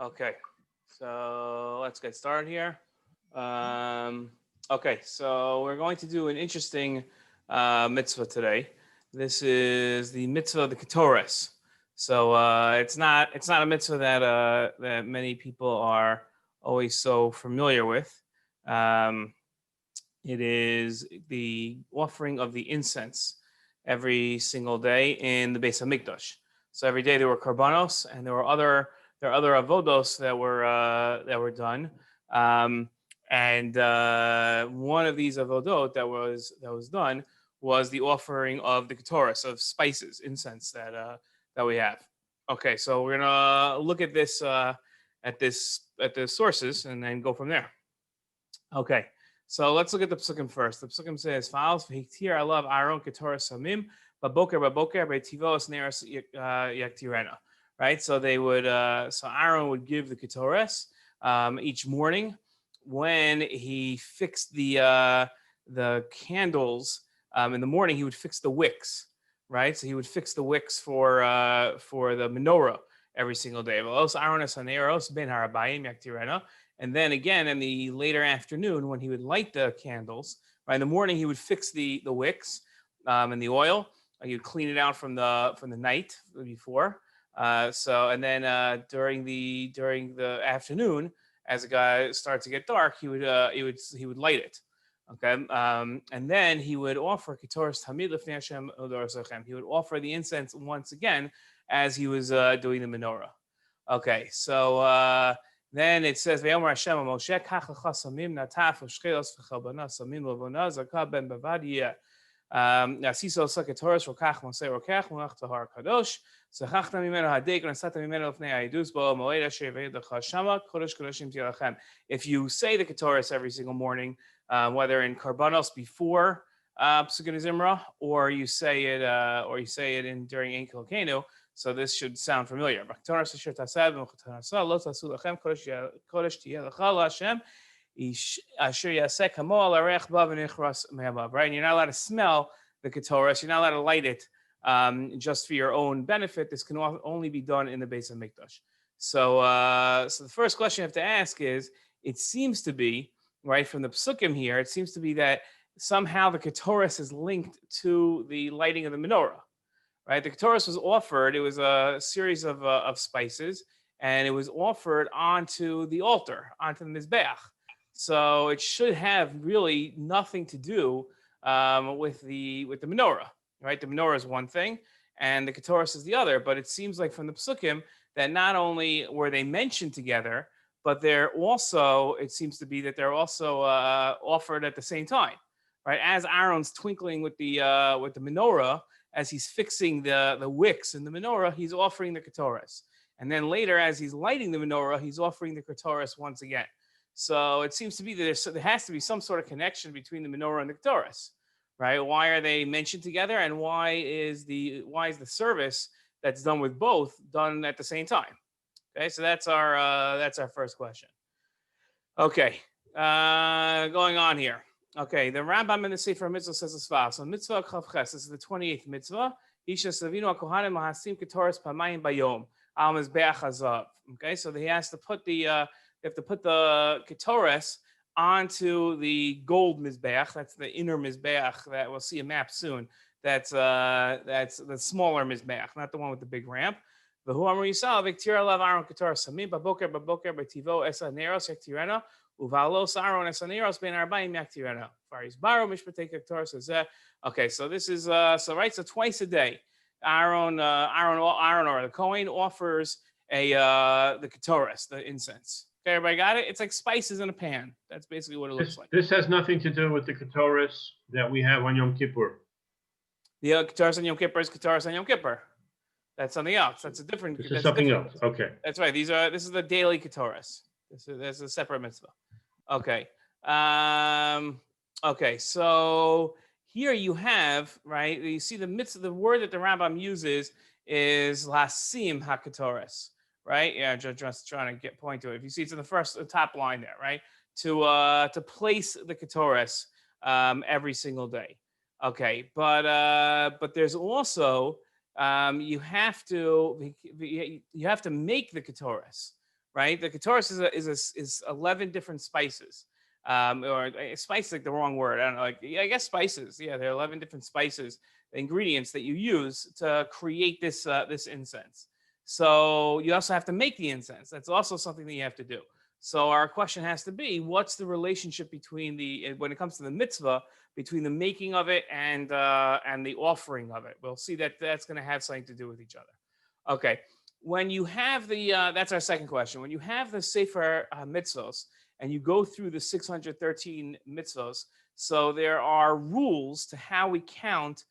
Okay, so let's get started here. Okay, so we're going to do an interesting mitzvah today. This is the mitzvah of the Ketores. So it's not a mitzvah that many people are always so familiar with. It is the offering of the incense every single day in the BeHaG. So every day there were karbanos, and there are other avodos that were done. And one of these avodot that was done was the offering of the Ketores, of spices, incense that we have. Okay, so we're gonna look at this at the sources and then go from there. Okay, so let's look at the psukim first. The psukim says, "Files v'hiktir alav Aaron Ketores samim baboker betivos neras yaktirena." Right, so they would so Aaron would give the Ketores each morning when he fixed the candles. In the morning, he would fix the wicks. Right, so he would fix the wicks for the menorah every single day. And then again in the later afternoon, when he would light the candles, right, in the morning he would fix the wicks and the oil. He would clean it out from the night before. And then during the afternoon, as it started to get dark, he would light it. Okay, and then he would offer Ketores tamid lifnei Hashem u'dorosechem. He would offer the incense once again as he was doing the menorah. Okay, so then it says, "Ve'omer Hashem Moshe kach lecha samim nataf u'shchelos v'chalbana samim levona zakah ben bavad yeh nasiso sa Ketores rokach mosei rokach munach tahar kadosh zachachta mimeno hadek v'nasata mimeno lefnei ha'idus bo moed asher ve'edecha shama kodesh kodeshim tielachem." If you say the Ketores every single morning, whether in karbanos before Psukim Zimra, or you say it in during Ein Kilkenu, so this should sound familiar. Right? And you're not allowed to smell the Ketores. You're not allowed to light it just for your own benefit. This can only be done in the BeHaG. So the first question you have to ask is, it seems to be, right, from the psukim here, it seems to be that somehow the Ketores is linked to the lighting of the menorah. Right, the Ketores was offered. It was a series of spices, and it was offered onto the altar, onto the Mizbeach. So it should have really nothing to do with the menorah. Right, the menorah is one thing, and the Ketores is the other. But it seems like from the psukim that not only were they mentioned together, but it seems to be that they're also offered at the same time. Right, as Aaron's twinkling with the menorah, as he's fixing the wicks in the menorah, he's offering the Ketores. And then later, as he's lighting the menorah, he's offering the Ketores once again. So it seems to be that there has to be some sort of connection between the menorah and the Ketores, right? Why are they mentioned together, and why is the service that's done with both done at the same time? Okay, so that's our first question. Okay, going on here. Okay, the Rambam in the Sefer Mitzvah says as follows. So mitzvah chavches, this is the 28th mitzvah. Isha savinu hakohanim mahasim Ketores pamayim bayom al Mizbeach hazav. Okay, so he has to put the Ketores onto the gold Mizbeach. That's the inner Mizbeach that we'll see a map soon. That's the smaller Mizbeach, not the one with the big ramp. V'hu amru Yisrael v'ktir alav Aaron Ketores samim baboker betivo esa neros yaktirena. Okay, so this is so twice a day, Aaron or the Kohen offers the Ketores, the incense. Okay, everybody got it? It's like spices in a pan. That's basically what it looks like. This has nothing to do with the Ketores that we have on Yom Kippur. The Ketores on Yom Kippur is Ketores on Yom Kippur. That's something else. That's a different. This is something else. Okay. That's right. This is the daily Ketores. This is a separate mitzvah. Okay. Okay. So here you have, right. You see the mitzvah. The word that the Rambam uses is lasim haketores, right? Yeah, just trying to point to it. If you see, it's in the top line there, right? To place the Ketores every single day. Okay, but there's also you have to make the Ketores, right? The Ketores is 11 different spices. Or spice like the wrong word. I don't know. Like, yeah, I guess spices. Yeah, there are 11 different spices, ingredients that you use to create this this incense. So you also have to make the incense. That's also something that you have to do. So our question has to be, what's the relationship between when it comes to the mitzvah, between the making of it and the offering of it? We'll see that that's going to have something to do with each other. Okay. When you have that's our second question. When you have the Sefer mitzvos, and you go through the 613 mitzvos, so there are rules to how we count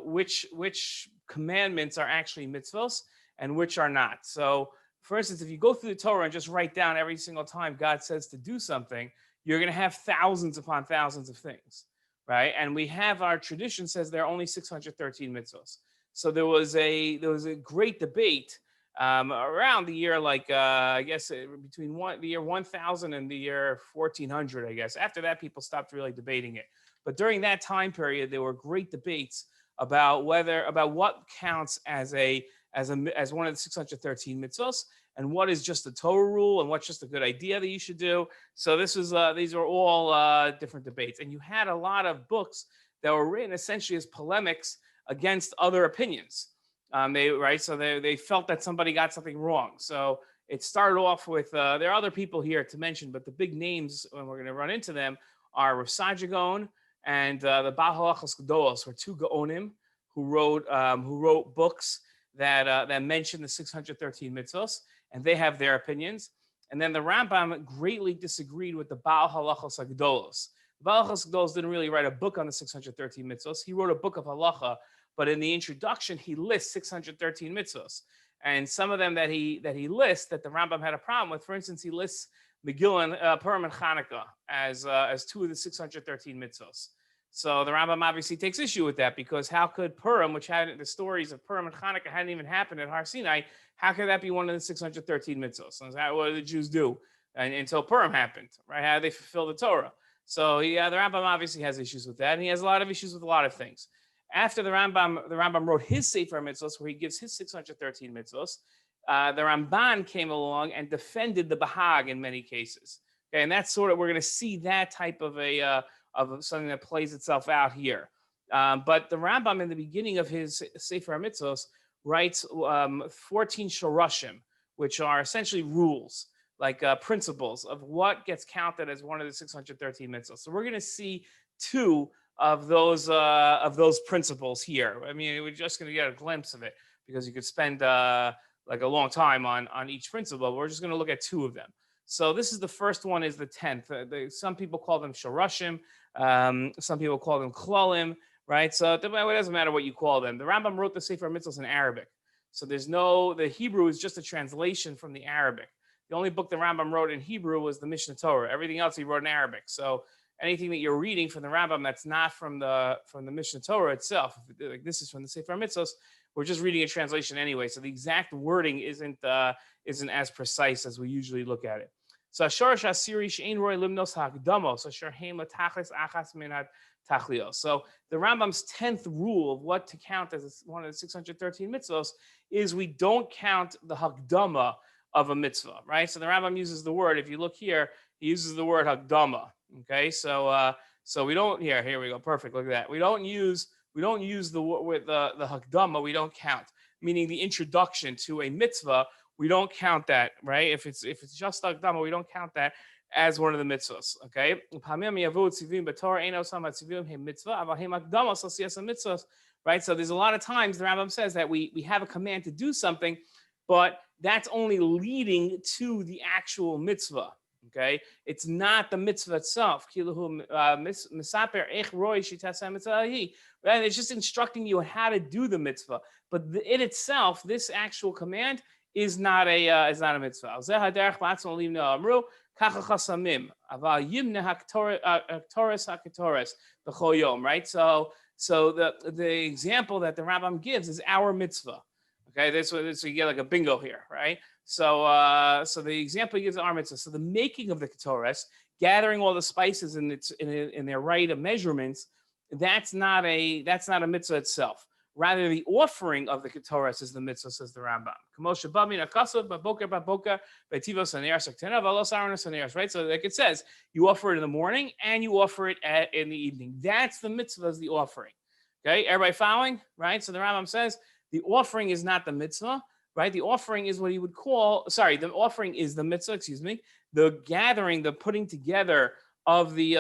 which commandments are actually mitzvos and which are not. So, for instance, if you go through the Torah and just write down every single time God says to do something, you're going to have thousands upon thousands of things, right? And we have our tradition says there are only 613 mitzvos. So there was a great debate around the year, like I guess between the year 1000 and the year 1400, I guess. After that, people stopped really debating it. But during that time period, there were great debates about what counts as one of the 613 mitzvos, and what is just a Torah rule, and what's just a good idea that you should do. So these are all different debates, and you had a lot of books that were written essentially as polemics against other opinions. They felt that somebody got something wrong. So it started off with there are other people here to mention, but the big names when we're going to run into them are RaSag and the BeHaG were two Gaonim who wrote books that mention the 613 mitzvos, and they have their opinions. And then the Rambam greatly disagreed with the BeHaG. The BeHaG didn't really write a book on the 613 mitzvos. He wrote a book of halacha. But in the introduction, he lists 613 mitzvos, and some of them that he lists that the Rambam had a problem with. For instance, he lists Megillah, Purim, and Hanukkah as two of the 613 mitzvos. So the Rambam obviously takes issue with that, because how could Purim, which had the stories of Purim and Hanukkah hadn't even happened at Har Sinai, how could that be one of the 613 mitzvos? And what did the Jews do until Purim happened, right? How did they fulfill the Torah? So the Rambam obviously has issues with that, and he has a lot of issues with a lot of things. After the Rambam wrote his Sefer mitzvos, where he gives his 613 mitzvos, the Ramban came along and defended the BeHaG in many cases. Okay, and that's we're going to see that type of of something that plays itself out here. But the Rambam, in the beginning of his Sefer mitzvos, writes 14 shorashim, which are essentially rules, like principles of what gets counted as one of the 613 mitzvos. So we're going to see two of those principles here. I mean, we're just going to get a glimpse of it, because you could spend like a long time on each principle. We're just going to look at two of them. So this is the first one, is the 10th. Some people call them shorashim. Some people call them klalim, right? So it doesn't matter what you call them. The Rambam wrote the Sefer mitzvos in Arabic. So the Hebrew is just a translation from the Arabic. The only book the Rambam wrote in Hebrew was the Mishnah Torah. Everything else he wrote in Arabic. So anything that you're reading from the Rambam that's not from the Mishnah Torah itself, like this is from the Sefer mitzvos, we're just reading a translation anyway. So the exact wording isn't as precise as we usually look at it. So Asharash Asiri Shein Roy Limnos Hakdamos Asher Haim Latachlis Achas Minad Tachlios. So the Rambam's 10th rule of what to count as one of the 613 mitzvos is we don't count the Hakdama of a mitzvah, right? So the Rambam uses the word, if you look here, he uses the word Hakdama. Okay, so we don't here we go, perfect. Look at that. We don't use the word the Hakdama. We don't count, meaning the introduction to a mitzvah. We don't count that, right? If it's just Hakdama, we don't count that as one of the mitzvahs. Okay, right? So there's a lot of times the Rambam says that we have a command to do something, but that's only leading to the actual mitzvah. Okay, it's not the mitzvah itself. Right? It's just instructing you how to do the mitzvah, but in itself, this actual command is not a mitzvah. Right? So the example that the Rambam gives is our mitzvah. Okay, this you get like a bingo here, right? So the example he gives our mitzvah. So the making of the Ketores, gathering all the spices in their right of measurements, that's not a mitzvah itself. Rather, the offering of the Ketores is the mitzvah, says the Rambam. Right? So like it says, you offer it in the morning and you offer it in the evening. That's the mitzvah, is the offering. Okay, everybody following? Right? So the Rambam says the offering is not the mitzvah, right? The offering is what he would call, the offering is the mitzvah, the gathering, the putting together of the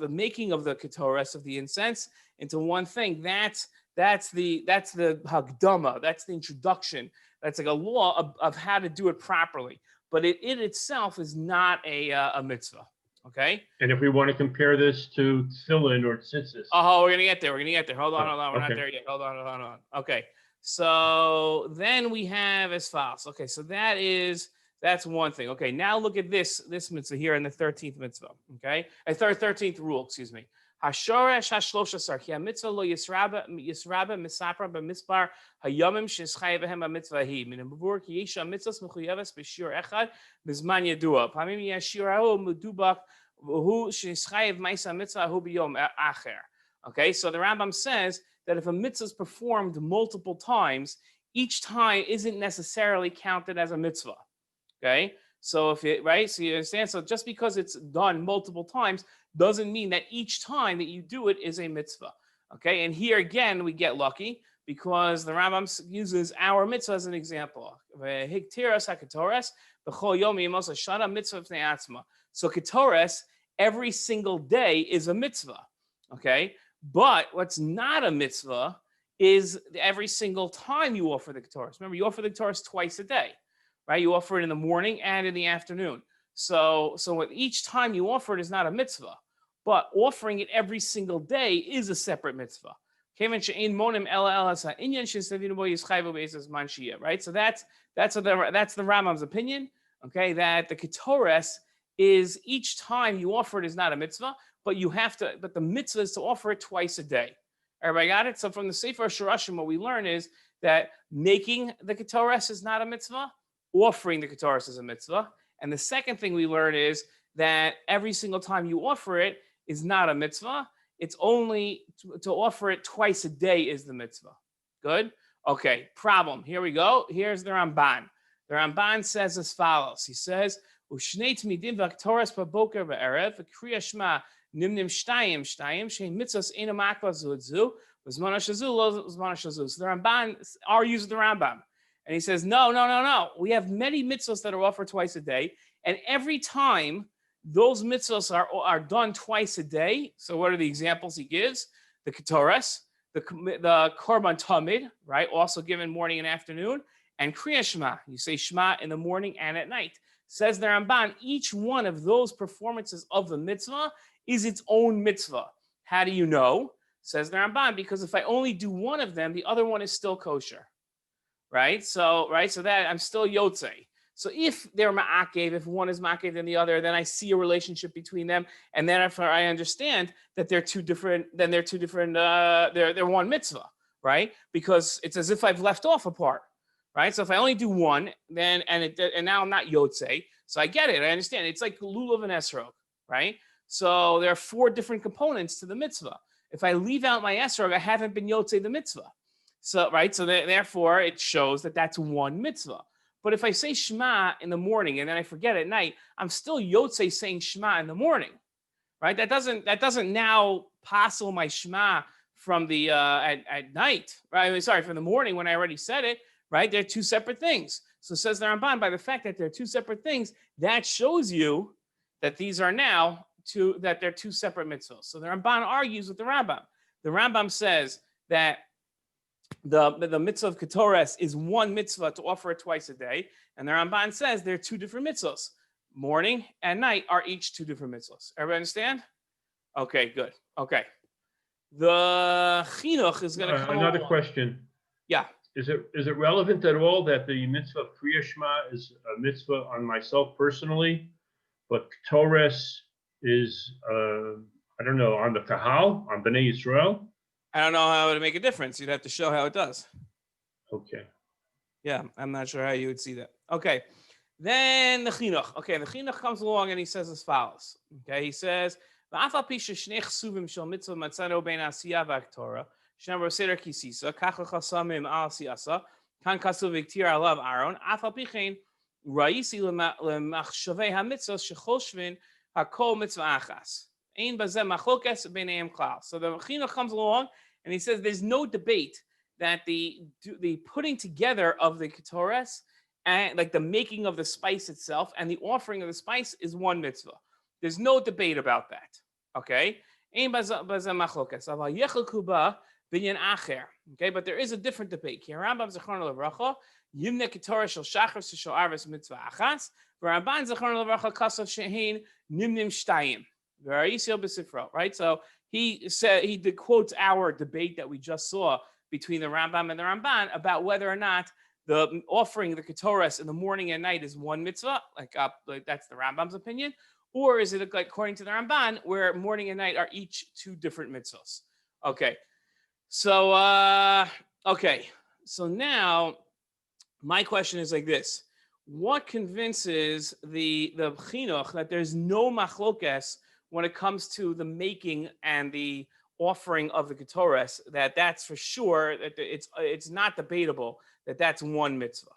making of the Ketores, of the incense, into one thing. That's the Hagdama, that's the introduction. That's like a law of how to do it properly. But it itself is not a mitzvah. Okay. And if we want to compare this to tefillin or tzitzis. Oh, we're gonna get there. Hold on. We're not there yet. Hold on. Okay. So then we have as follows. Okay, so that's one thing. Okay, now look at this mitzvah here in the 13th mitzvah. Okay, 13th rule. Excuse me. Hashoresh hashlosha sarki mitzvah lo yisraba misapra b'mispar hayomim sheschayev behem mitzvah hi min b'vur ki yesha mitzvos mechuyeves b'shir echad b'zman yedua pamim yashirahu medubak who sheschayev ma'isa mitzvah hu b'yom acher. Okay, so the Rambam says that if a mitzvah is performed multiple times, each time isn't necessarily counted as a mitzvah. Okay, so so you understand. So just because it's done multiple times doesn't mean that each time that you do it is a mitzvah. Okay, and here again we get lucky because the Rambam uses our mitzvah as an example. So Ketores every single day is a mitzvah. Okay, but what's not a mitzvah is every single time you offer the Ketores. Remember, you offer the Ketores twice a day, right? You offer it in the morning and in the afternoon. So with each time you offer it is not a mitzvah, but offering it every single day is a separate mitzvah. Right? So that's the Rambam's opinion. Okay, that the Ketores is each time you offer it is not a mitzvah, but the mitzvah is to offer it twice a day. Everybody got it? So from the Sefer Shurashim, what we learn is that making the Ketores is not a mitzvah, offering the Ketores is a mitzvah. And the second thing we learn is that every single time you offer it is not a mitzvah. It's only to offer it twice a day is the mitzvah. Good? Okay, problem. Here we go. Here's the Ramban. The Ramban says as follows. He says, Ushnei tmidim v'Ketoros b'boker v'erev v'kriya shema nimnim shtayim shein mitzvos ena makva zu v'zman hashazu lo zman hashazu. So the Ramban argues with the Rambam. And he says, no. We have many mitzvos that are offered twice a day. And every time those mitzvos are done twice a day. So what are the examples he gives? The Ketores, the Korban Tamid, right? Also given morning and afternoon. And Kriya Shema. You say Shema in the morning and at night. Says the Ramban, each one of those performances of the mitzvah is its own mitzvah. How do you know? Says the Ramban, because if I only do one of them, the other one is still kosher. Right? So that I'm still yotzei. So if they're ma'akev, if one is ma'akev than the other, then I see a relationship between them, and then after I understand that they're one mitzvah, right? Because it's as if I've left off a part, right? So if I only do one, then and now I'm not yotzei, so I get it, I understand. It's like lulav and esrog, right? So there are 4 different components to the mitzvah. If I leave out my esrog, I haven't been yotzei the mitzvah. So therefore it shows that that's one mitzvah. But if I say Shema in the morning and then I forget at night, I'm still yotzei saying Shema in the morning, right? That doesn't now passel my Shema from the at night, right? From the morning when I already said it, right? They're 2 separate things. So says the Ramban, by the fact that they're 2 separate things, that shows you that these are now they're 2 separate mitzvahs. So the Ramban argues with the Rambam. The Rambam says that the mitzvah of Ketores is one mitzvah to offer it twice a day. And the Ramban says there are 2 different mitzvahs. Morning and night are each 2 different mitzvahs. Everybody understand? Okay, good. Okay. The Chinuch is going to come another question. Yeah. Is it relevant at all that the mitzvah of Kriya Shema is a mitzvah on myself personally, but Ketores is, I don't know, on the Kahal, on Bnei Yisrael? I don't know how it would make a difference. You'd have to show how it does. Okay. Yeah, I'm not sure how you would see that. Okay. Then the Chinuch. Okay, the Chinuch comes along and he says as follows. Okay, he says, Shnei Seder Kisisa, Kach Chasamim Al Siasa, Kan Kasuv Viktir Alav Aaron, Afal Pichein, Raisi Lemachshavei HaMitzvos Shechoshvin HaKol Mitzvah Achas. Ein Bazeh machlokes b'neihem klal. So the Chinuch comes along and he says there's no debate that the putting together of the Ketores and like the making of the spice itself and the offering of the spice is one mitzvah. There's no debate about that. Okay? Ein bazeh machlokes. Aval yechelku ba binyan acher. Okay, but there is a different debate. Ki Rambam Zechron Levracha Yimne Ketores shel shachar shel arves mitzvah achas. Ramban Zechron Levracha kasav shehin nimnim shtayim. Right? So he said he quotes our debate that we just saw between the Rambam and the Ramban about whether or not the offering the Ketores in the morning and night is one mitzvah, like that's the Rambam's opinion, or is it like according to the Ramban where morning and night are each two different mitzvahs? Okay, so so now my question is like this: what convinces the Chinuch that there's no machlokes when it comes to the making and the offering of the Ketores, that's for sure, that it's not debatable that that's one mitzvah?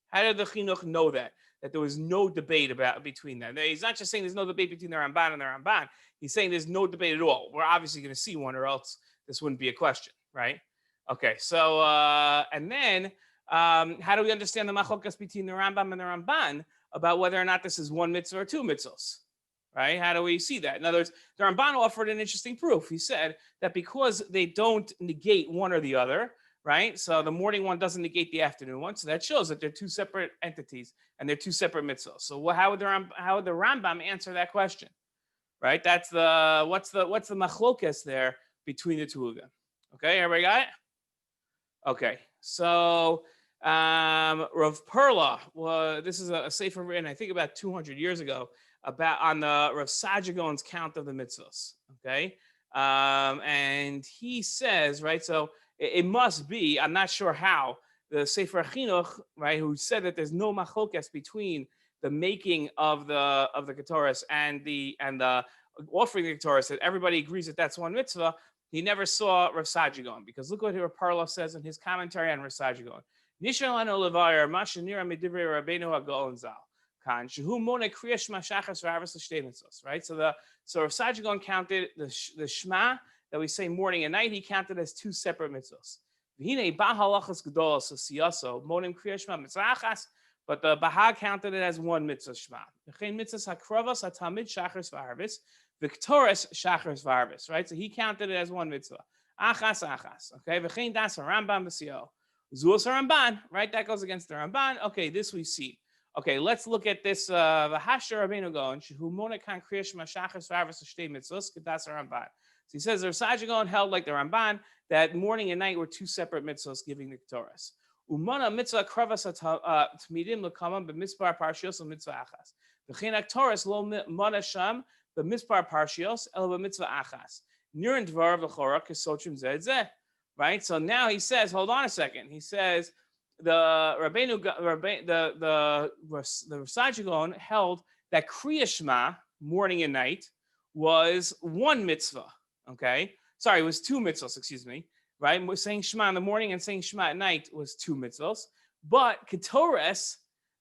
How did the Chinuch know that there was no debate between them? He's not just saying there's no debate between the Ramban and the Ramban. He's saying there's no debate at all. We're obviously going to see one, or else this wouldn't be a question, right? Okay, so and then how do we understand the machlokes between the Rambam and the Ramban about whether or not this is one mitzvah or two mitzvos? Right? How do we see that? In other words, the Ramban offered an interesting proof. He said that because they don't negate one or the other, right? So the morning one doesn't negate the afternoon one. So that shows that they're two separate entities and they're two separate mitzvahs. So how would the Rambam answer that question? Right? That's what's the machlokes there between the two of them? Okay, everybody got it? Okay, so Rav Perla, this is a sefer written, I think, about 200 years ago, about on the RaSag's count of the mitzvos. Okay, and he says, right, so it must be, I'm not sure how, the Sefer Chinuch, right, who said that there's no machlokes between the making of the Ketores and the offering the Ketores, that everybody agrees that that's one mitzvah. He never saw RaSag, because look what Rav Perla says in his commentary on RaSag. Nishal lanu levayer ma shenira midivrei Rabbeinu HaGaon Zal. Right? So RaSag counted the shema that we say morning and night. He counted as two separate mitzvos. But the BeHaG counted it as one mitzvah shema. Right? So he counted it as one mitzvah. Achas. Okay. Ramban. Right? That goes against the Ramban. Okay, this we see. Okay, let's look at this. So he says RaSag held like the Ramban that morning and night were two separate mitzvos giving the Ketores. Umana mitzvah kravas tmidim l'kamam b'mispar parshios l'mitzvah achas. V'chein Ketores lo mana sham b'mispar parshios el b'mitzvah achas. Nirin dvar v'chora kesotrim zeh zeh. Right. So now he says, hold on a second. He says the RaSag held that Kriya Shema, morning and night, was one mitzvah. Okay, sorry, it was two mitzvahs. Excuse me. Right, saying Shema in the morning and saying Shema at night was two mitzvahs, but Ketores,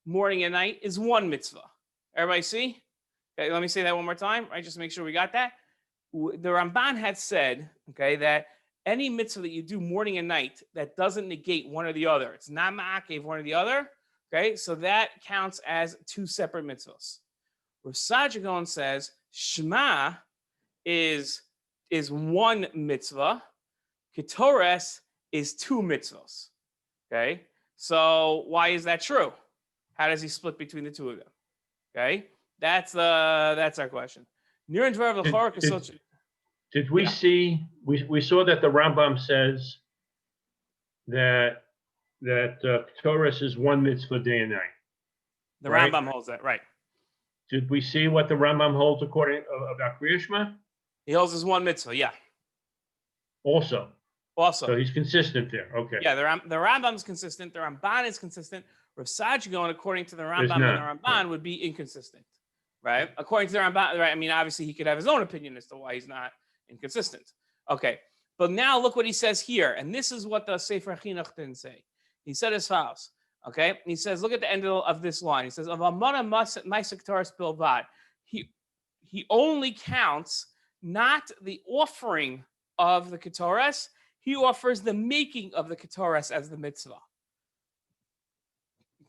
morning and night, is one mitzvah. Everybody see? Okay, let me say that one more time. Right, just to make sure we got that. The Ramban had said, okay, that any mitzvah that you do morning and night that doesn't negate one or the other, it's not ma'akev one or the other, okay, so that counts as two separate mitzvahs. RaSag says Shema is one mitzvah, Ketores is two mitzvahs. Okay, so why is that true? How does he split between the two of them? Okay, that's our question. Did we see? We saw that the Rambam says that Ketores is one mitzvah day and night. The right? Rambam holds that, right? Did we see what the Rambam holds according about Kriya Shema? He holds as one mitzvah, yeah. Also. So he's consistent there. Okay. Yeah, the Rambam's consistent. The Ramban is consistent. RaSag, according to the Rambam and the Ramban, would be inconsistent, right? According to the Ramban, right? I mean, obviously he could have his own opinion as to why he's not inconsistent. Okay, But now look what he says here, and this is what the Sefer Chinuch didn't say. He said as follows. Okay, he says, look at the end of this line. He says, "Of amana ma'aseh Ketores bilvad." He only counts not the offering of the Ketores. He offers the making of the Ketores as the mitzvah.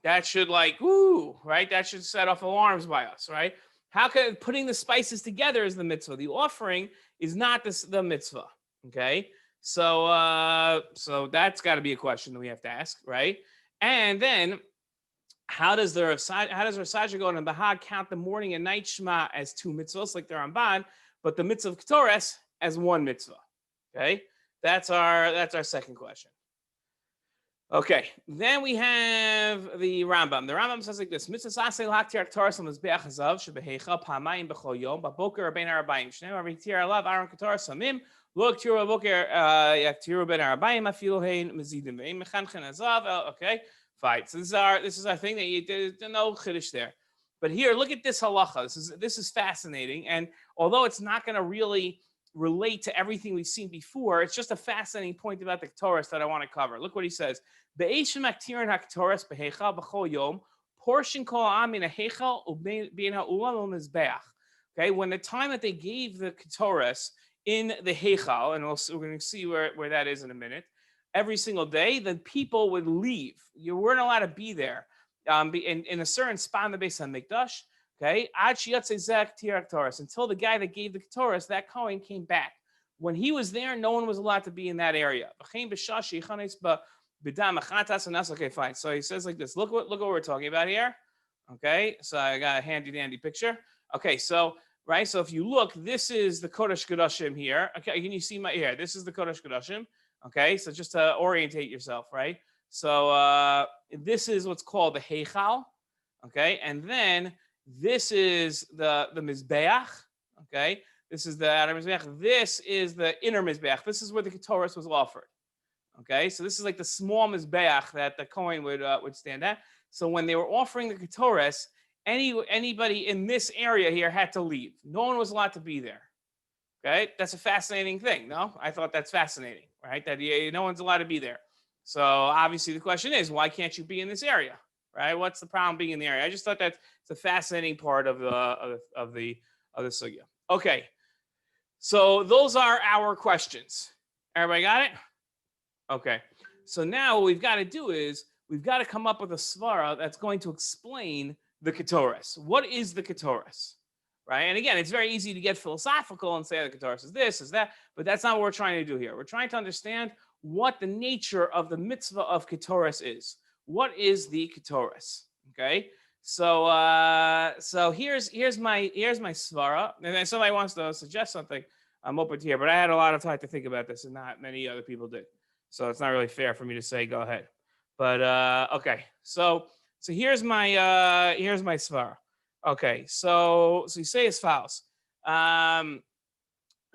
That should right? That should set off alarms by us, right? How can putting the spices together is the mitzvah? The offering is not the mitzvah. Okay, so that's got to be a question that we have to ask, right? And then, how does RaSag go and BeHaG count the morning and night shema as two mitzvos like the Ramban, but the mitzvah of Ketores as one mitzvah? Okay, that's our second question. Okay, then we have the Rambam. The Rambam says like this: Mitzvah asay l'haktir Ketores on Mizbeach hazav shebehecha pamayim b'chol yom b'boker ben arbayim shneim avitir alav aron Ketores samim lo ktiru b'boker yaktiru ben arbayim afilu hein mezidim ve'im mechanchen hazav. Okay, fine. So this is our thing that there's no chiddush there. But here, look at this halacha. This is fascinating, and although it's not going to really relate to everything we've seen before, it's just a fascinating point about the Ketores that I want to cover. Look what he says. Portion kol amin ha'hechal u'bein ha'ulam u'mizbeach. Okay, when the time that they gave the Ketores in the hechal, and we're going to see where that is in a minute, every single day, the people would leave. You weren't allowed to be there in a certain spot in the base of Mikdash. Okay, until the guy that gave the Ketores, that Kohen, came back. When he was there, no one was allowed to be in that area. Okay, fine. So he says like this. Look what we're talking about here. Okay, so I got a handy dandy picture. Okay, so right, so if you look, this is the Kodesh Kodashim here. Okay, can you see my here? This is the Kodesh Kodashim. Okay, so just to orientate yourself, right? So this is what's called the Heichal. Okay, and then this is the Mizbeach. Okay, this is the outer Mizbeach. This is the inner Mizbeach. This is where the Ketores was offered. Okay, so this is like the small Mizbeach that the Kohen would stand at. So when they were offering the Ketores, anybody in this area here had to leave. No one was allowed to be there. Okay, that's a fascinating thing. No, I thought that's fascinating, right? That no one's allowed to be there. So obviously the question is, why can't you be in this area, right? What's the problem being in the area? I just thought that's a fascinating part of the sugya. Okay, so those are our questions. Everybody got it? Okay, so now what we've got to do is we've got to come up with a svarah that's going to explain the Ketores. What is the Ketores? Right? And again, it's very easy to get philosophical and say the Ketores is this, is that, but that's not what we're trying to do here. We're trying to understand what the nature of the mitzvah of Ketores is. What is the Ketores? Okay, so here's my svarah. And if somebody wants to suggest something, I'm open to here. But I had a lot of time to think about this, and not many other people did. So it's not really fair for me to say go ahead. But okay, so here's my svarah. Okay, so you say as follows. The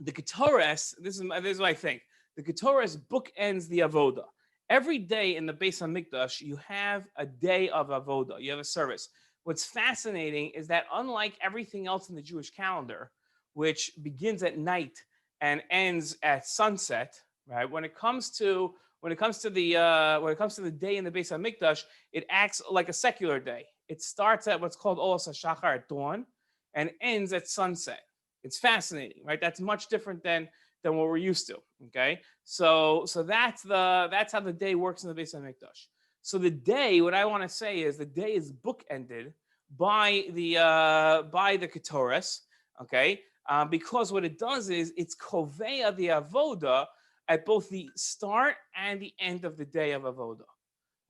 Ketores, this is what I think. The Ketores bookends the avoda. Every day in the Beis HaMikdash, you have a day of avoda. You have a service. What's fascinating is that unlike everything else in the Jewish calendar, which begins at night and ends at sunset, right? When it comes to the day in the Beis HaMikdash, it acts like a secular day. It starts at what's called Olas HaShachar at dawn and ends at sunset. It's fascinating, right? That's much different than what we're used to. Okay, so that's how the day works in the Beis HaMikdash. So the day, what I want to say is the day is bookended by the Ketores. Okay, because what it does is it's koveya the avoda at both the start and the end of the day of avoda.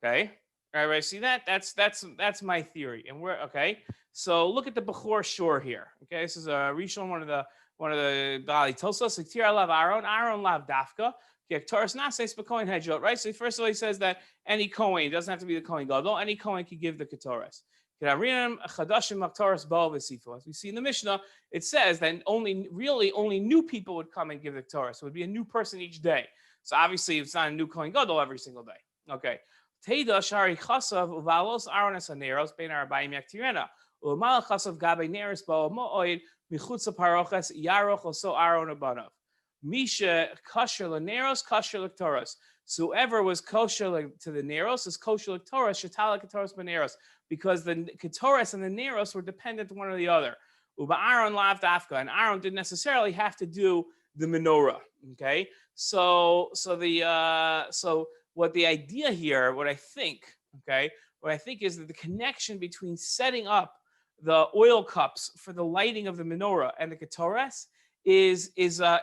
Okay, everybody see that? That's my theory. And we're okay. So look at the Bechor Shor here. Okay, this is a Rishon, one of the Bali Tosos. Aaron lav dafka. Ketores nases b'kohen hedjot. Right. So first of all, he says that any Kohen, doesn't have to be the Kohen Gadol. Any Kohen can give the Ketores. As we see in the Mishnah, it says that only new people would come and give the Ketores. So it would be a new person each day. So obviously, it's not a new Kohen Gadol every single day. Okay. Teda shari chasav uvalos Aaron esaneros bein arbaim yaktirena u'mal chasav gabe neres ba'omoid michutza paroches yaroch oso Aaron abanav Misha kosher leneros, kosher lektoros. So whoever was kosher to the neros is kosher lektoros, shetala ketores beneros, because the ketores and the neros were dependent one or the other. Uba Aaron lav dafka, and Aaron didn't necessarily have to do the menorah. Okay, so what the idea here, what I think is that the connection between setting up the oil cups for the lighting of the menorah and the ketores is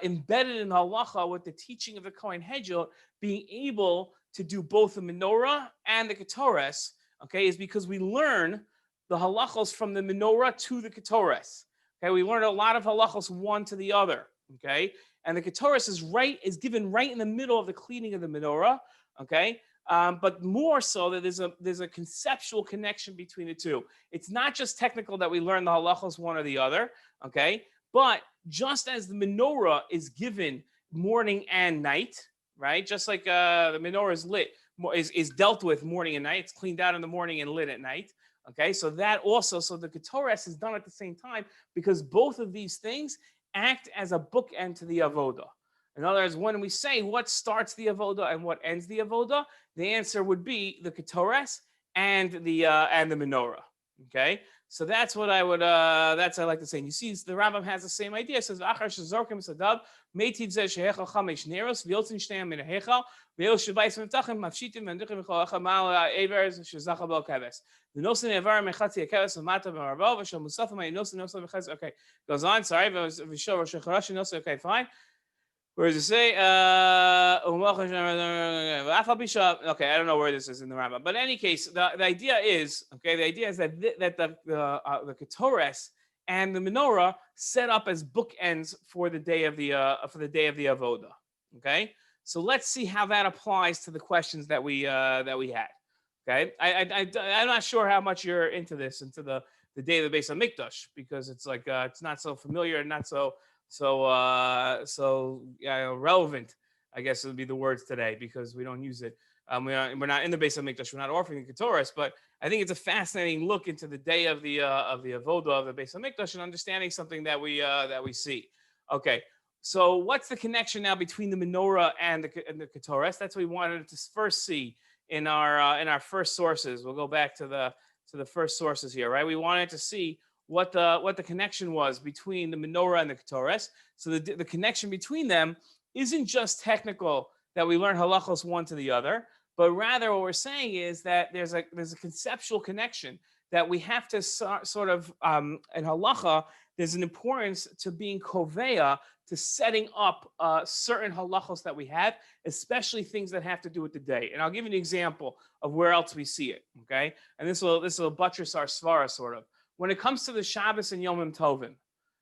embedded in halacha with the teaching of the Kohen Hedgel being able to do both the menorah and the ketores. Okay, is because we learn the halachos from the menorah to the ketores. Okay, we learn a lot of halachos one to the other. Okay, and the ketores is given right in the middle of the cleaning of the menorah. Okay, but more so that there's a conceptual connection between the two. It's not just technical that we learn the halachos one or the other. Okay, but just as the menorah is given morning and night, right? Just like the menorah is lit, is dealt with morning and night. It's cleaned out in the morning and lit at night. Okay, so that also, so the ketores is done at the same time because both of these things act as a bookend to the avoda. In other words, when we say what starts the avoda and what ends the avoda, the answer would be the ketores and the menorah. Okay, so that's what I would that's what I like to say. And you see, the Rambam has the same idea. It says achar shezorkim sadav meitid zeh shehechal chamesh neros v'yotzin shteyam min hechal v'yel shavayis v'mtachim mafshitim v'ndichim v'chol mal evers shezachal bel keves v'nosin evar mechatzi keves v'mata v'marbo v'shal musafim nosin v'chatzi. Okay, goes on. Sorry, v'shal rosh hasharash nosin. Okay, fine. Where does it say? Okay, I don't know where this is in the Rambam, but in any case, the idea is that the ketores and the menorah set up as bookends for the day of the avoda. Okay, so let's see how that applies to the questions that we had. Okay, I'm not sure how much you're into this, into the day of the Beis HaMikdash, because it's like it's not so familiar and not so relevant, I guess would be the words today, because we don't use it. We're not in the Beis HaMikdash. We're not offering the Ketores, but I think it's a fascinating look into the day of the avoda of the Beis HaMikdash and understanding something that we see. Okay, so what's the connection now between the menorah and the Ketores? That's what we wanted to first see in our first sources. We'll go back to the first sources here, right? We wanted to see what the connection was between the menorah and the ketores. So the connection between them isn't just technical, that we learn halachos one to the other, but rather what we're saying is that there's a conceptual connection that we have to sort of in halacha. There's an importance to being koveya, to setting up certain halachos that we have, especially things that have to do with the day. And I'll give you an example of where else we see it. Okay, and this will buttress our svarah sort of. When it comes to the Shabbos and Yomim Tovim,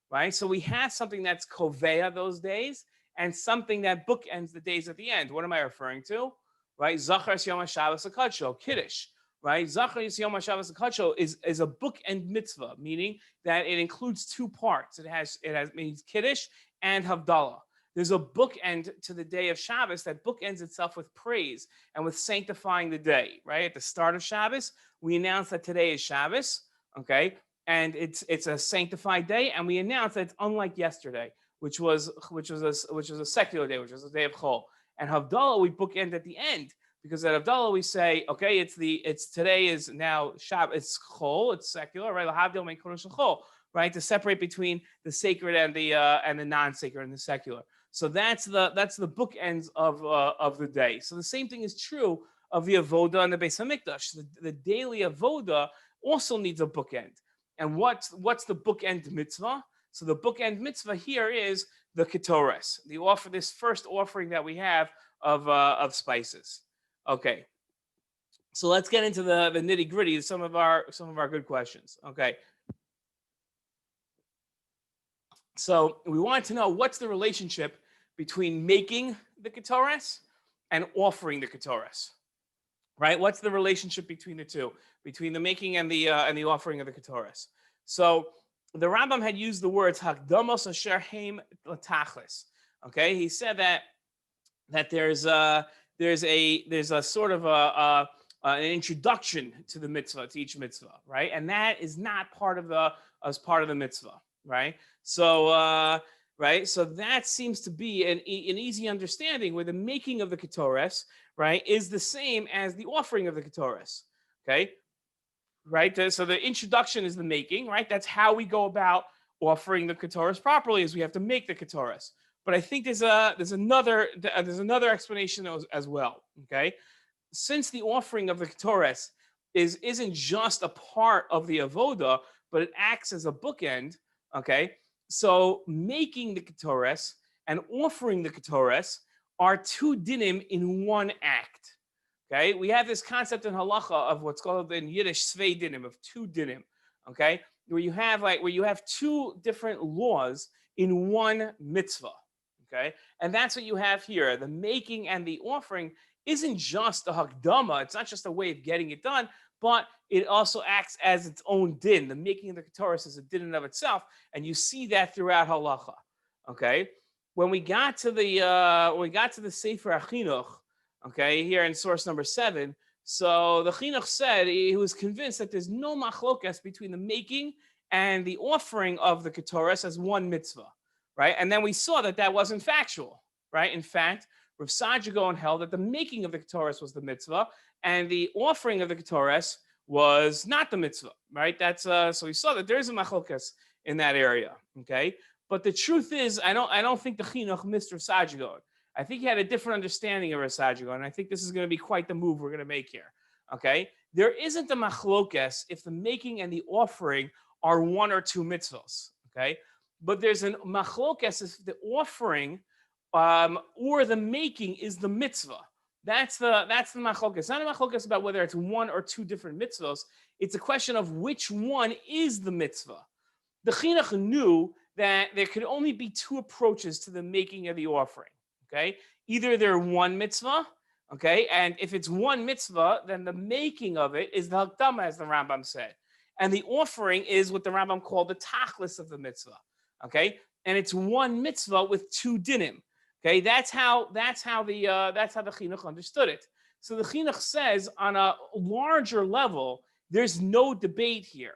right? So we have something that's koveya those days and something that bookends the days at the end. What am I referring to? Right? Zachar Yom HaShabbos HaKadsho, Kiddush. Right? Zachar Yom HaShabbos HaKadsho is a bookend mitzvah, meaning that it includes two parts. It means Kiddush and Havdalah. There's a bookend to the day of Shabbos that bookends itself with praise and with sanctifying the day. Right? At the start of Shabbos, we announce that today is Shabbos. Okay. And it's a sanctified day, and we announce that it's unlike yesterday, which was a secular day, which was a day of Chol. And Havdalah we bookend at the end, because at Havdalah we say, okay, it's today is now Shabbat, it's Chol, it's secular, right? L'havdil mein kodesh and Chol, right? To separate between the sacred and the non-sacred and the secular. So that's the bookends of the day. So the same thing is true of the avoda and the Beis HaMikdash. The daily avoda also needs a bookend. And what's the bookend mitzvah? So the bookend mitzvah here is the ketores, this first offering that we have of spices. Okay, so let's get into the nitty gritty. Some of our good questions. Okay, so we want to know what's the relationship between making the ketores and offering the ketores. Right? What's the relationship between the two, between the making and the offering of the ketores? So the Rambam had used the words hakdamos asher heim latachlis. Okay, he said that there's a sort of an introduction to the mitzvah, to each mitzvah, right? And that is not part of the mitzvah, right? So right? So that seems to be an easy understanding where the making of the Ketores, right, is the same as the offering of the Ketores, okay? Right? So the introduction is the making, right? That's how we go about offering the Ketores properly, is we have to make the Ketores. But I think there's another explanation as well, okay? Since the offering of the Ketores isn't just a part of the avoda, but it acts as a bookend, okay? So making the Ketores and offering the Ketores are two dinim in one act. Okay, we have this concept in halacha of what's called in Yiddish svei dinim, of two dinim. Okay, where you have two different laws in one mitzvah. Okay, and that's what you have here. The making and the offering isn't just a hakdama. It's not just a way of getting it done, but it also acts as its own din. The making of the Ketores is a din in of itself, and you see that throughout halacha. Okay, when we got to the Sefer Chinuch, okay, here in source number 7, so the Chinuch said he was convinced that there's no machlokes between the making and the offering of the Ketores as one mitzvah, right? And then we saw that that wasn't factual, right? In fact, RaSag held that the making of the Ketores was the mitzvah and the offering of the Ketores was not the mitzvah, right? That's so we saw that there is a machlokes in that area, okay? But the truth is, I don't think the Chinuch missed RaSag. I think he had a different understanding of RaSag, and I think this is going to be quite the move we're going to make here. Okay, there isn't a machlokes if the making and the offering are one or two mitzvos. Okay, but there's a machlokes if the offering or the making is the mitzvah. That's the machlokes. It's not a machlokes about whether it's one or two different mitzvos. It's a question of which one is the mitzvah. The Chinuch knew that there could only be two approaches to the making of the offering. Okay, either they're one mitzvah, okay, and if it's one mitzvah, then the making of it is the hakdama, as the Rambam said, and the offering is what the Rambam called the tachlis of the mitzvah, okay, and it's one mitzvah with two dinim, okay. That's how the Chinuch understood it. So the Chinuch says on a larger level, there's no debate here,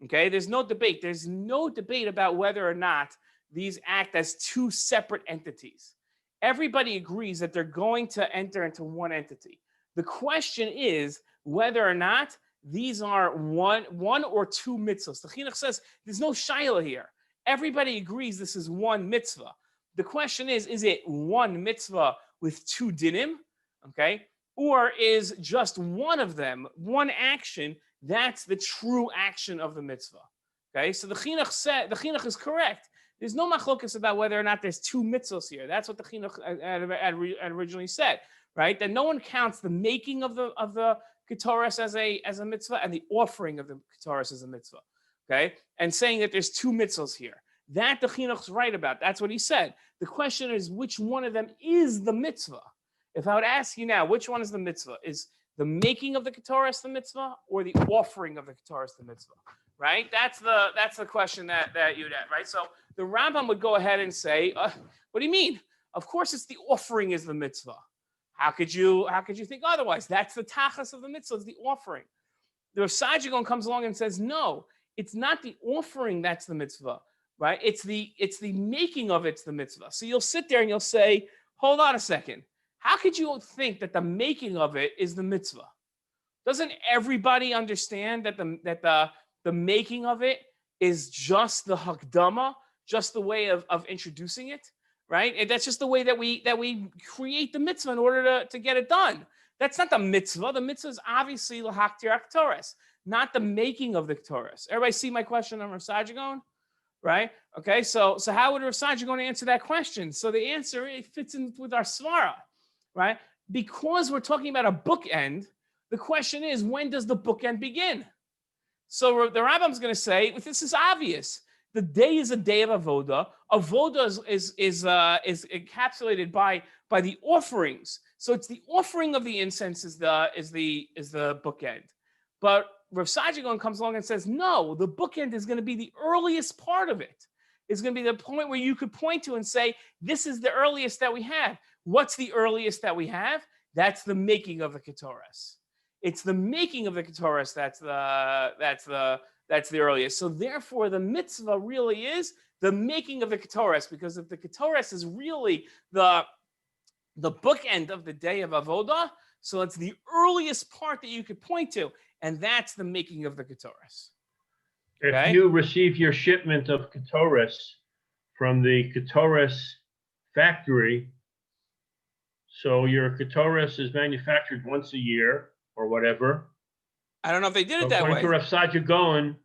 okay. There's no debate. There's no debate about whether or not these act as two separate entities. Everybody agrees that they're going to enter into one entity. The question is whether or not these are one or two mitzvahs. The Chinuch says there's no shaila here. Everybody agrees this is one mitzvah. The question is it one mitzvah with two dinim, okay? Or is just one of them, one action, that's the true action of the mitzvah, okay? So the Chinuch is correct. There's no machlokes about whether or not there's two mitzvos here. That's what the Chinuch had originally said, right? That no one counts the making of the Ketores as a mitzvah and the offering of the Ketores as a mitzvah, okay? And saying that there's two mitzvos here. That the Chinuch's right about. That's what he said. The question is which one of them is the mitzvah? If I would ask you now, which one is the mitzvah? Is the making of the Ketores the mitzvah or the offering of the Ketores the mitzvah? Right? That's the question that you'd have, right? So the Rambam would go ahead and say, what do you mean? Of course, it's the offering is the mitzvah. How could you think otherwise? That's the tachas of the mitzvah, is the offering. The RaSag comes along and says, no, it's not the offering that's the mitzvah, right? It's the making of it's the mitzvah. So you'll sit there and you'll say, hold on a second. How could you think that the making of it is the mitzvah? Doesn't everybody understand that the making of it is just the hakdama, just the way of introducing it, right? And that's just the way that we create the mitzvah in order to get it done. That's not the mitzvah. The mitzvah is obviously l'haktir Ketores, not the making of the Ketores. Everybody see my question on RaSag, right? Okay, so how would RaSag answer that question? So the answer, it fits in with our svarah, right? Because we're talking about a bookend, the question is, when does the bookend begin? So the Rambam's going to say, this is obvious. The day is a day of avoda. Avoda is encapsulated by the offerings. So it's the offering of the incense is the bookend. But RaSag comes along and says, no, the bookend is going to be the earliest part of it. It's going to be the point where you could point to and say, this is the earliest that we have. What's the earliest that we have? That's the making of the Ketores. It's the making of the Ketores that's That's the earliest. So therefore, the mitzvah really is the making of the Ketores, because if the Ketores is really the bookend of the day of Avodah, so it's the earliest part that you could point to, and that's the making of the Ketores. If you receive your shipment of Ketores from the Ketores factory, so your Ketores is manufactured once a year or whatever. I don't know if they did it that way. According to RaSag going,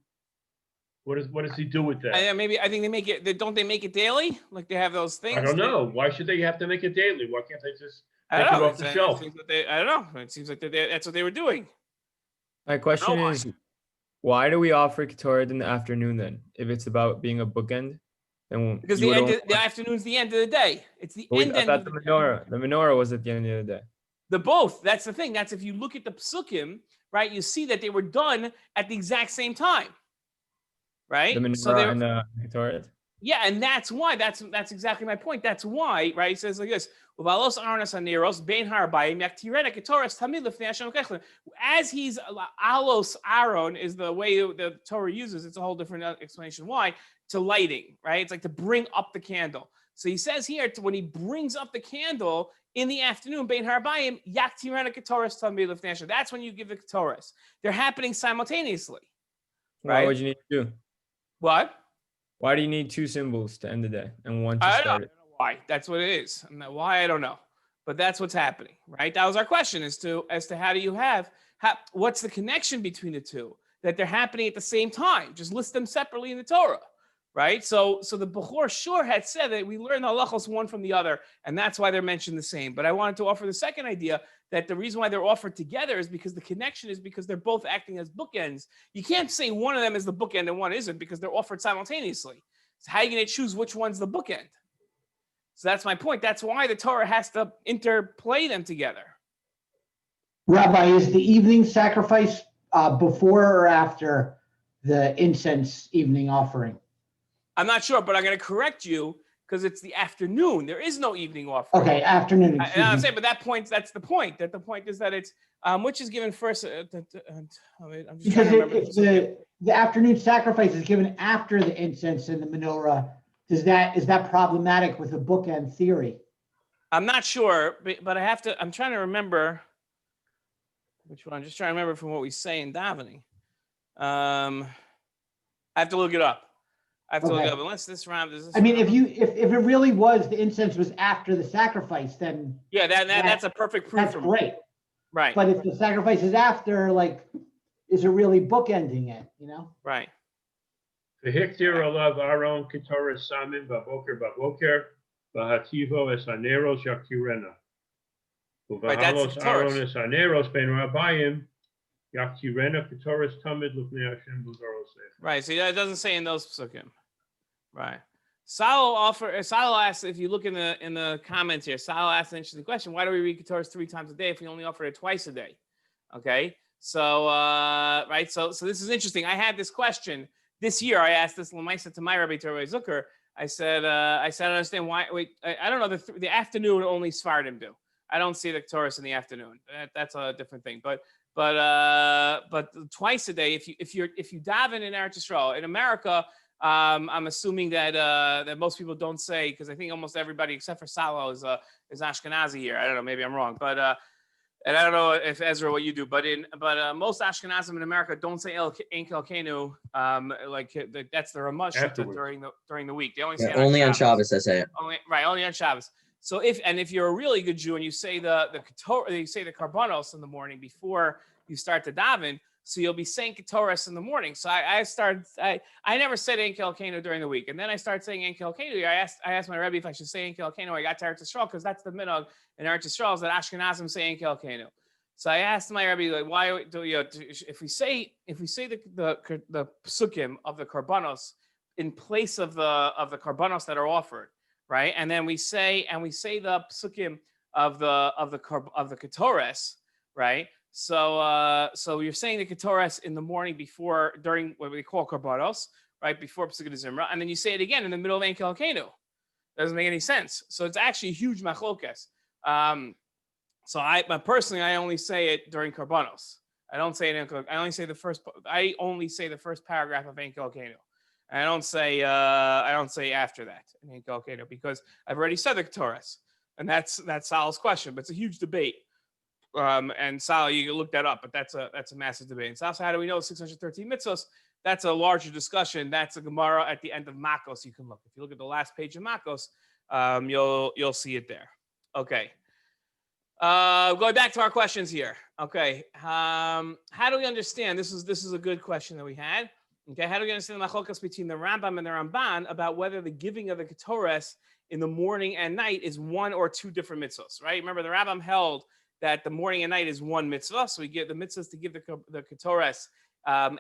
what does he do with that? I think they make it. Don't they make it daily? Like they have those things. I don't know. Why should they have to make it daily? Why can't they just take it off the shelf? I don't know. It seems like that's what they were doing. My question is, why do we offer Ketoret in the afternoon then? If it's about being a bookend, then because the afternoon's the end of the day. It's the end. I thought the menorah. The menorah was at the end of the day. The both. That's the thing. That's if you look at the psukim, right? You see that they were done at the exact same time, right? The menorah and the Ketoret. Yeah, and that's why. That's exactly my point. That's why, right? He says like this: as he's alos Aaron is the way the Torah uses. It's a whole different explanation why, to lighting, right? It's like to bring up the candle. So he says here, when he brings up the candle in the afternoon, bein harbayim yaktirena Ketores tamid lifnei Hashem. That's when you give the Ketores. They're happening simultaneously. Right? Why would you need two? What? Why do you need two symbols to end the day and one to start it? I don't know why. That's what it is. Why, I don't know. But that's what's happening, right? That was our question as to how do you what's the connection between the two? That they're happening at the same time. Just list them separately in the Torah, right? So the Bechor sure had said that we learn the halachos one from the other, and that's why they're mentioned the same. But I wanted to offer the second idea that the reason why they're offered together is because the connection is because they're both acting as bookends. You can't say one of them is the bookend and one isn't because they're offered simultaneously. So how are you going to choose which one's the bookend? So that's my point. That's why the Torah has to interplay them together. Rabbi, is the evening sacrifice before or after the incense evening offering? I'm not sure, but I'm going to correct you because it's the afternoon. There is no evening offering. Okay, afternoon. I'm saying, but that's the point. That the point is that it's which is given first. I'm just because if the afternoon sacrifice is given after the incense and the menorah, is that problematic with the bookend theory? I'm not sure, but I have to. I'm trying to remember which one. I'm just trying to remember from what we say in davening. I have to look it up. Look it up. Unless this round is. I mean, if it really was the incense was after the sacrifice, then that's a perfect proof. That's great, right? But if the sacrifice is after, like, is it really bookending it? You know? Right. V'hiktir alav Aaron Ketores samim baboker v'hativo es haneros yaktirena. V'halos Aaron es haneros ben rabbayim yaktirena Ketores tamid lufnei Hashem b'zorosef. Right. So it doesn't say in those psukim. Right. Salo asks, if you look in the comments here, Salo asks an interesting question. Why do we read Ketores 3 times a day if we only offer it twice a day? Okay. So right. So this is interesting. I had this question. This year, I asked this Lamaisa to my Rabbi Torah Zucker. I said, I understand why. Wait, I don't know. The afternoon only Sfardim do. I don't see the Ketores in the afternoon. That's a different thing. But twice a day, if you daven in Eretz Yisrael in America, I'm assuming that most people don't say, because I think almost everybody except for Salo is Ashkenazi here. I don't know. Maybe I'm wrong, but. And I don't know if Ezra what you do, but most Ashkenazim in America don't say Ein Kelkenu, that's the Ramash during the week. They only say only on Shabbos. I say it. Only on Shabbos. So if you're a really good Jew and you say the Karbanos in the morning before you start to daven, so you'll be saying Ketores in the morning. So I never said Ein Kelkenu during the week, and then I started saying Ein Kelkenu. I asked my Rebbe if I should say Ein Kelkenu. I got to Eretz Yisrael because that's the minhag in Eretz Yisrael is that Ashkenazim say Ein Kelkenu. So I asked my Rebbe, like, why do if we say the psukim of the Karbanos in place of the Karbanos that are offered, right? And then we say the psukim of the Ketores, right? So you're saying the Ketores in the morning during what we call Karbanos, right? Before Pesukah Zimra, and then you say it again in the middle of Ein Kelkenu. Doesn't make any sense. So it's actually a huge machlokes. So I only say it during Karbanos. I don't say it. I only say the first. I only say the first paragraph of Ein Kolkeinu. I don't say after that in Ein Kolkeinu because I've already said the Ketores, and that's Sal's question. But it's a huge debate. And Sal, you can look that up, but that's a massive debate. And Sal, so how do we know 613 mitzvos? That's a larger discussion. That's a Gemara at the end of Makos. You can look. If you look at the last page of Makos, you'll see it there. Okay. Going back to our questions here. Okay. How do we understand? This is a good question that we had. Okay. How do we understand the machlokes between the Rambam and the Ramban about whether the giving of the Ketores in the morning and night is one or two different mitzvos, right? Remember, the Rambam held that the morning and night is one mitzvah. So we give the mitzvahs to give the Ketores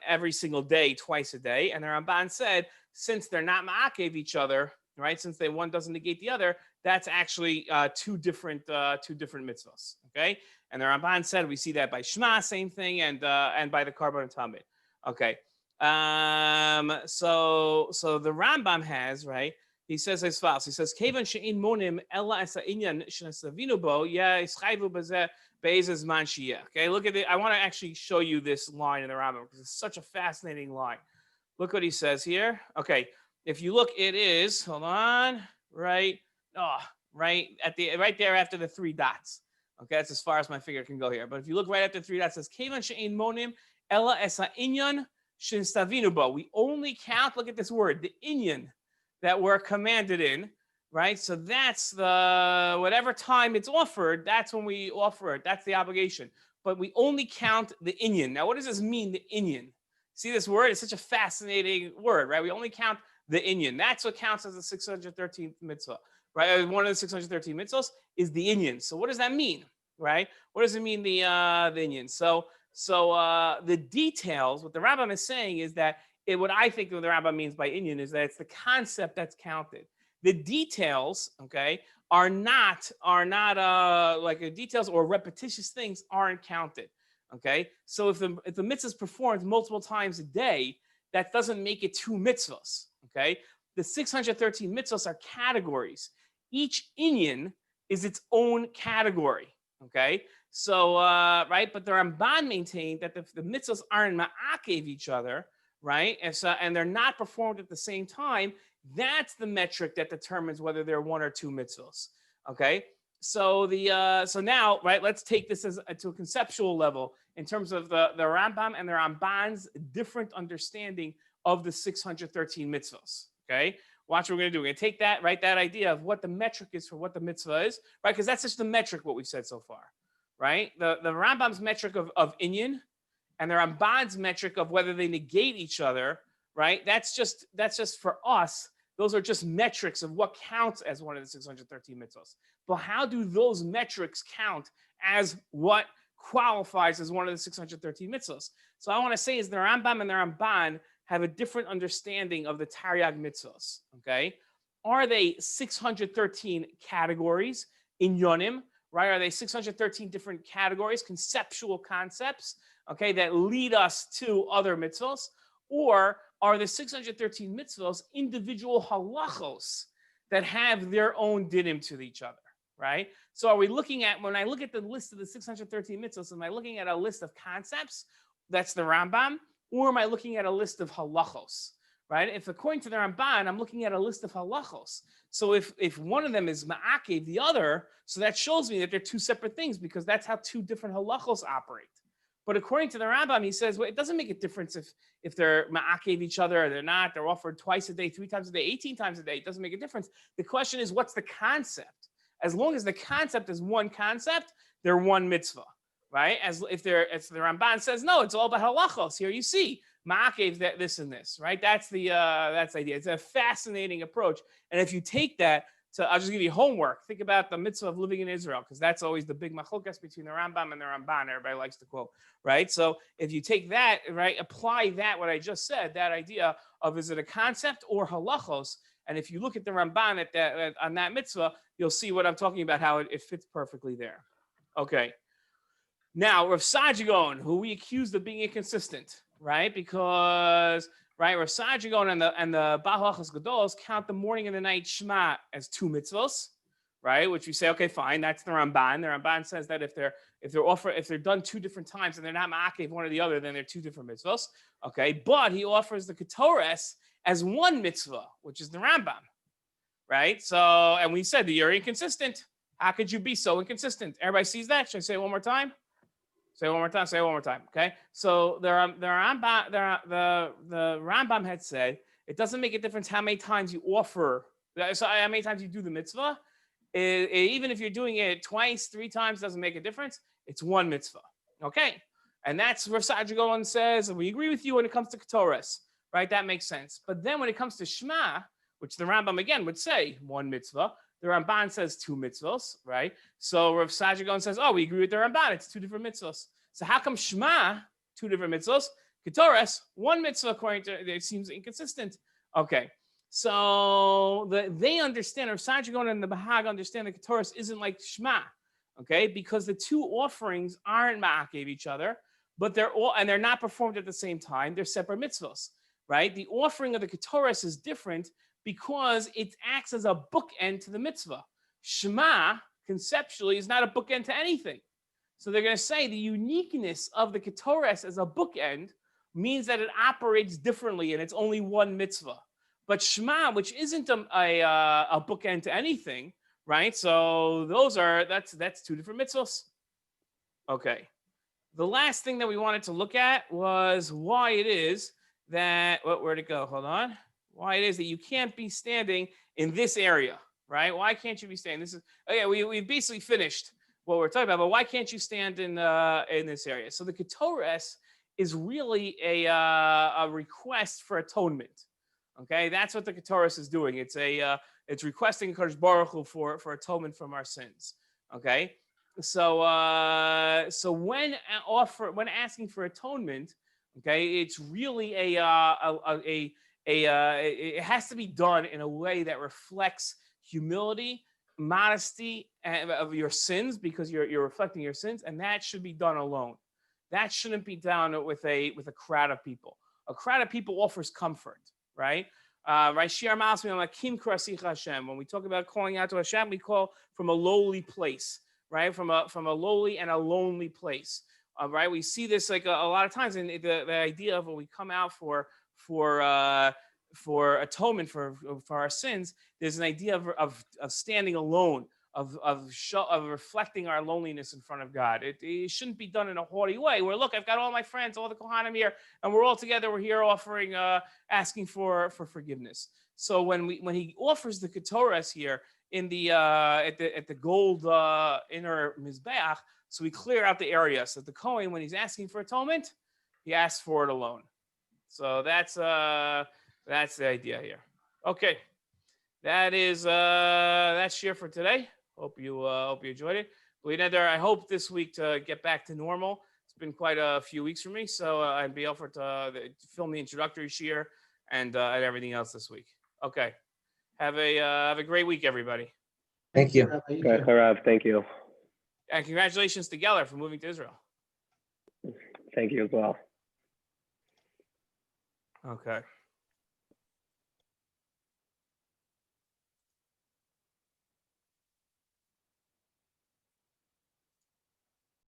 every single day, twice a day. And the Ramban said, since they're not ma'akev each other, right? Since one doesn't negate the other, that's actually two different mitzvahs. Okay, and the Ramban said we see that by Shema, same thing, and by the Karbon and Tamid. Okay, so the Rambam has, right. He says as follows. He says, "Kevan she'in monim ella esa inyan shenasavinu bo yischayvu bezeh be'ezeh zman shiyeh." Okay, look at it. I want to actually show you this line in the Rambam because it's such a fascinating line. Look what he says here. Okay, if you look, it is, hold on, right there after the three dots. Okay, that's as far as my finger can go here. But if you look right after the three dots, it says, Kevan she'in monim ella esa inyan shenasavinu bo. We only count, look at this word, the inyan that we're commanded in, right? So that's the, whatever time it's offered, that's when we offer it. That's the obligation. But we only count the inyan. Now, what does this mean, the inyan? See this word? It's such a fascinating word, right? We only count the inyan. That's what counts as the 613th mitzvah, right? One of the 613 mitzvahs is the inyan. So what does that mean, right? What does it mean, the inyan? So the details, what the Rambam is saying is that what I think the Rambam means by inyan is that it's the concept that's counted. The details, okay, are not like details or repetitious things aren't counted. Okay, so if the mitzvah is performed multiple times a day, that doesn't make it two mitzvahs. Okay, the 613 mitzvahs are categories. Each inyan is its own category. Okay, so right, but the Ramban maintained that the mitzvahs aren't ma'akev each other, right? And they're not performed at the same time. That's the metric that determines whether they're one or two mitzvos. Okay, so so now, right? Let's take this to a conceptual level in terms of the Rambam and the Ramban's different understanding of the 613 mitzvos. Okay, watch what we're going to do. We're going to take that, right? That idea of what the metric is for what the mitzvah is, right? Because that's just the metric what we've said so far, right? The Rambam's metric of inyan and the Ramban's metric of whether they negate each other, right? That's just for us. Those are just metrics of what counts as one of the 613 mitzvos. But how do those metrics count as what qualifies as one of the 613 mitzvos? So I want to say is the Rambam and the Ramban have a different understanding of the Taryag mitzvos. Okay, are they 613 categories in Yonim? Right? Are they 613 different categories, conceptual concepts? Okay, that lead us to other mitzvos, or are the 613 mitzvos individual halachos that have their own dinim to each other, right? So are we looking at, when I look at the list of the 613 mitzvos, am I looking at a list of concepts, that's the Rambam, or am I looking at a list of halachos, right? If according to the Ramban, I'm looking at a list of halachos. So if one of them is ma'akev, the other, so that shows me that they're two separate things because that's how two different halachos operate. But according to the Rambam, he says, well, it doesn't make a difference if they're ma'akev each other or they're not. They're offered twice a day, 3 times a day, 18 times a day. It doesn't make a difference. The question is, what's the concept? As long as the concept is one concept, they're one mitzvah, right? As the Ramban says, no, it's all about halachos. Here you see ma'akev, this and this, right? That's the idea. It's a fascinating approach. And if you take that, I'll just give you homework. Think about the mitzvah of living in Israel, because that's always the big machlokes between the Rambam and the Ramban. Everybody likes to quote, right? So if you take that, right, apply that, what I just said, that idea of is it a concept or halachos? And if you look at the Ramban on that mitzvah, you'll see what I'm talking about, how it fits perfectly there. Okay. Now, RaSag, who we accused of being inconsistent, right? Because RaSag and the BeHaG Gadols count the morning and the night shema as two mitzvos, right? Which we say, okay, fine, that's the Ramban. The Ramban says that if they're done 2 different times and they're not ma'akev one or the other, then they're 2 different mitzvos. Okay, but he offers the Ketores as one mitzvah, which is the Rambam, right? So, and we said that you're inconsistent. How could you be so inconsistent? Everybody sees that. Should I say it one more time? Say it one more time. Say it one more time. Okay. So the Rambam had said it doesn't make a difference how many times you offer. So how many times you do the mitzvah, even if you're doing it twice, 3 times, doesn't make a difference. It's one mitzvah. Okay. And that's where RaSag says, and we agree with you when it comes to Ketores, right? That makes sense. But then when it comes to Shema, which the Rambam again would say one mitzvah, the Ramban says 2 mitzvos, right? So RaSag says, oh, we agree with the Ramban. It's 2 different mitzvos. So how come Shema, 2 different mitzvos, Ketores, 1 mitzvah, according to, it seems inconsistent. Okay. So they understand, RaSag and the BeHaG understand that Ketores isn't like Shema, okay? Because the 2 offerings aren't ma'akev each other, but they're not performed at the same time. They're separate mitzvos, right? The offering of the Ketores is different because it acts as a bookend to the mitzvah. Shema, conceptually, is not a bookend to anything. So they're going to say the uniqueness of the Ketores as a bookend means that it operates differently and it's only 1 mitzvah. But Shema, which isn't a bookend to anything, right? So that's 2 different mitzvahs. Okay. The last thing that we wanted to look at was why it is that, where'd it go? Hold on. Why it is that you can't be standing in this area, right? Why can't you be standing? This is, okay, we basically finished what we're talking about, but why can't you stand in this area? So the Ketores is really a request for atonement. Okay, that's what the Ketores is doing. It's requesting Kadosh Baruch Hu for atonement from our sins. Okay, so when asking for atonement, okay, it's really it has to be done in a way that reflects humility, modesty of your sins, because you're reflecting your sins, and that should be done alone. That shouldn't be done with a crowd of people. A crowd of people offers comfort, right? Right? When we talk about calling out to Hashem, we call from a lowly place, right? From a lowly and a lonely place. Right? We see this like a lot of times in the idea of when we come out for atonement for our sins. There's an idea of standing alone, of reflecting our loneliness in front of God. It shouldn't be done in a haughty way where, look, I've got all my friends, all the Kohanim here, and we're all together. We're here offering, asking for forgiveness. So when he offers the Ketores here in the at the gold inner Mizbeach, so we clear out the area so that the Kohen, when he's asking for atonement, he asks for it alone. So that's the idea here. Okay, that's Shiur for today. Hope you enjoyed it. I hope this week to get back to normal. It's been quite a few weeks for me, so I'd be offered to film the introductory Shiur and everything else this week. Okay, have a great week, everybody. Thank you. Harav, thank you. And congratulations to Geller for moving to Israel. Thank you as well. Okay.